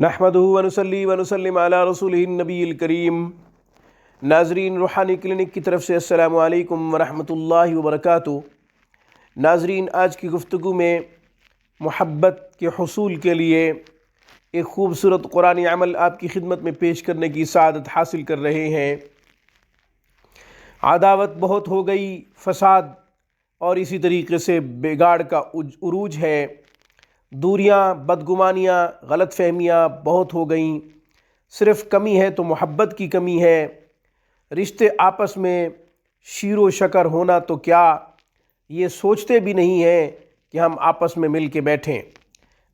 نحمدہ ونصلی ونسلم علی رسولہ النبی الکریم۔ ناظرین، روحانی کلینک کی طرف سے السلام علیکم ورحمۃ اللہ وبرکاتہ۔ ناظرین، آج کی گفتگو میں محبت کے حصول کے لیے ایک خوبصورت قرآنی عمل آپ کی خدمت میں پیش کرنے کی سعادت حاصل کر رہے ہیں۔ عداوت بہت ہو گئی، فساد اور اسی طریقے سے بگاڑ کا عروج ہے، دوریاں، بدگمانیاں، غلط فہمیاں بہت ہو گئیں۔ صرف کمی ہے تو محبت کی کمی ہے۔ رشتے آپس میں شیر و شکر ہونا تو کیا، یہ سوچتے بھی نہیں ہیں کہ ہم آپس میں مل کے بیٹھیں۔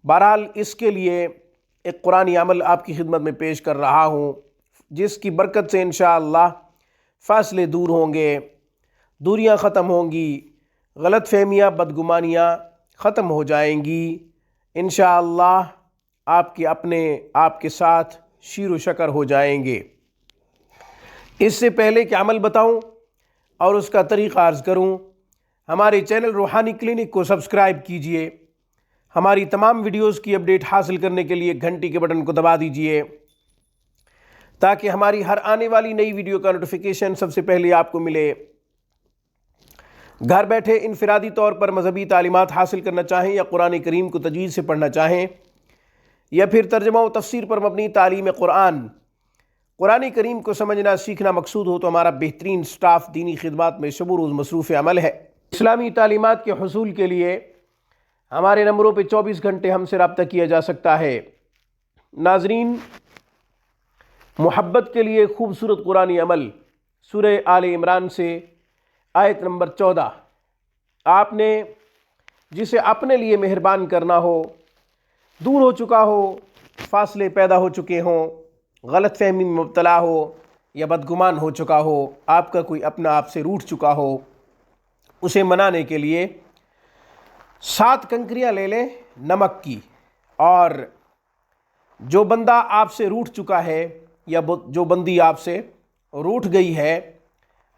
بہرحال اس کے لیے ایک قرآنی عمل آپ کی خدمت میں پیش کر رہا ہوں، جس کی برکت سے انشاءاللہ فاصلے دور ہوں گے، دوریاں ختم ہوں گی، غلط فہمیاں، بدگمانیاں ختم ہو جائیں گی۔ انشاءاللہ آپ کے اپنے آپ کے ساتھ شیر و شکر ہو جائیں گے۔ اس سے پہلے کہ عمل بتاؤں اور اس کا طریقہ عرض کروں، ہمارے چینل روحانی کلینک کو سبسکرائب کیجئے۔ ہماری تمام ویڈیوز کی اپڈیٹ حاصل کرنے کے لیے گھنٹی کے بٹن کو دبا دیجئے، تاکہ ہماری ہر آنے والی نئی ویڈیو کا نوٹیفیکیشن سب سے پہلے آپ کو ملے۔ گھر بیٹھے انفرادی طور پر مذہبی تعلیمات حاصل کرنا چاہیں، یا قرآن کریم کو تجوید سے پڑھنا چاہیں، یا پھر ترجمہ و تفسیر پر مبنی تعلیم قرآن کریم کو سمجھنا سیکھنا مقصود ہو، تو ہمارا بہترین سٹاف دینی خدمات میں شب و روز مصروف عمل ہے۔ اسلامی تعلیمات کے حصول کے لیے ہمارے نمبروں پہ 24 گھنٹے ہم سے رابطہ کیا جا سکتا ہے۔ ناظرین، محبت کے لیے خوبصورت قرآنی عمل سورہ آل عمران سے آیت نمبر 14۔ آپ نے جسے اپنے لیے مہربان کرنا ہو، دور ہو چکا ہو، فاصلے پیدا ہو چکے ہوں، غلط فہمی میں مبتلا ہو یا بدگمان ہو چکا ہو، آپ کا کوئی اپنا آپ سے روٹھ چکا ہو، اسے منانے کے لیے 7 کنکریاں لے لیں نمک کی، اور جو بندہ آپ سے روٹھ چکا ہے یا جو بندی آپ سے روٹھ گئی ہے،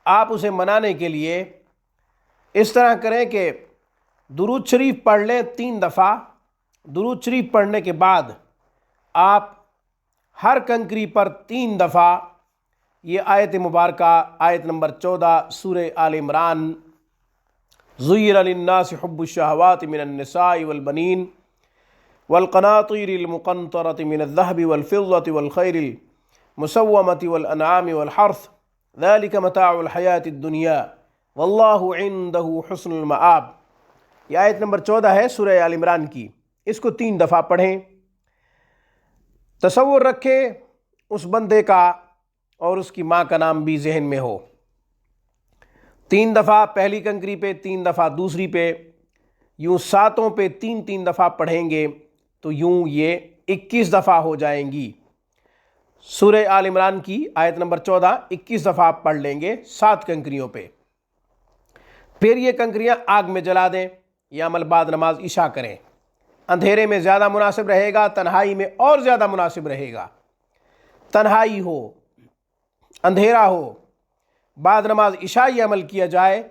آپ اسے منانے کے لیے اس طرح کریں کہ درود شریف پڑھ لیں 3 دفعہ۔ درود شریف پڑھنے کے بعد آپ ہر کنکری پر 3 دفعہ یہ آیت مبارکہ، آیت نمبر 14 سورہ آل عمران، زُيِّنَ لِلنَّاسِ حُبُّ الشَّهَوَاتِ مِنَ النِّسَاءِ وَالْبَنِينَ وَالْقَنَاطِيرِ الْمُقَنطَرَةِ مِنَ الذَّهَبِ وَالْفِضَّةِ وَالْخَيْلِ الْمُسَوَّمَةِ وَالْأَنْعَامِ وَالْحَرْثِ ذَلِكَ مَتَاعُ الْحَيَاةِ الدُّنْيَا وَاللَّهُ عِندَهُ حُسْنُ الْمَآبِ۔ یہ آیت نمبر 14 ہے سورہ آل عمران کی۔ اس کو 3 دفعہ پڑھیں۔ تصور رکھیں اس بندے کا اور اس کی ماں کا نام بھی ذہن میں ہو۔ 3 دفعہ پہلی کنکری پہ، 3 دفعہ دوسری پہ، یوں 7 پہ 3 دفعہ پڑھیں گے تو یوں یہ 21 دفعہ ہو جائیں گی۔ سورہ آل عمران کی آیت نمبر 14 21 دفعہ آپ پڑھ لیں گے 7 کنکریوں پہ۔ پھر یہ کنکریاں آگ میں جلا دیں، یہ عمل بعد نماز عشاء کریں۔ اندھیرے میں زیادہ مناسب رہے گا، تنہائی میں اور زیادہ مناسب رہے گا۔ تنہائی ہو، اندھیرا ہو، بعد نماز عشاء یہ عمل کیا جائے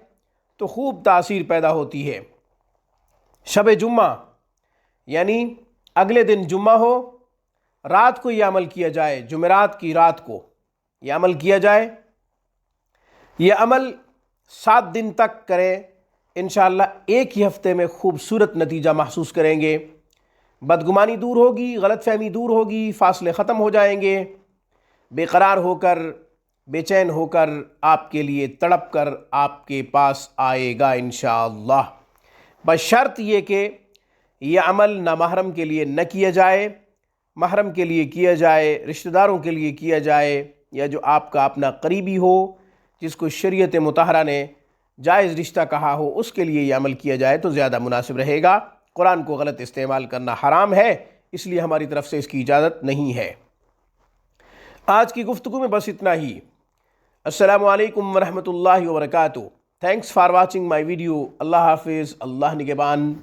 تو خوب تاثیر پیدا ہوتی ہے۔ شب جمعہ یعنی اگلے دن جمعہ ہو، رات کو یہ عمل کیا جائے، جمعرات کی رات کو یہ عمل کیا جائے۔ یہ عمل 7 دن تک کریں، انشاءاللہ ایک ہی ہفتے میں خوبصورت نتیجہ محسوس کریں گے۔ بدگمانی دور ہوگی، غلط فہمی دور ہوگی، فاصلے ختم ہو جائیں گے، بے قرار ہو کر، بے چین ہو کر، آپ کے لیے تڑپ کر آپ کے پاس آئے گا انشاءاللہ۔ بشرط یہ کہ یہ عمل نامحرم کے لیے نہ کیا جائے، محرم کے لیے کیا جائے، رشتہ داروں کے لیے کیا جائے، یا جو آپ کا اپنا قریبی ہو جس کو شریعت مطہرہ نے جائز رشتہ کہا ہو، اس کے لیے یہ عمل کیا جائے تو زیادہ مناسب رہے گا۔ قرآن کو غلط استعمال کرنا حرام ہے، اس لیے ہماری طرف سے اس کی اجازت نہیں ہے۔ آج کی گفتگو میں بس اتنا ہی۔ السلام علیکم ورحمۃ اللہ وبرکاتہ۔ Thanks for watching my video. اللہ حافظ، اللہ نگہبان۔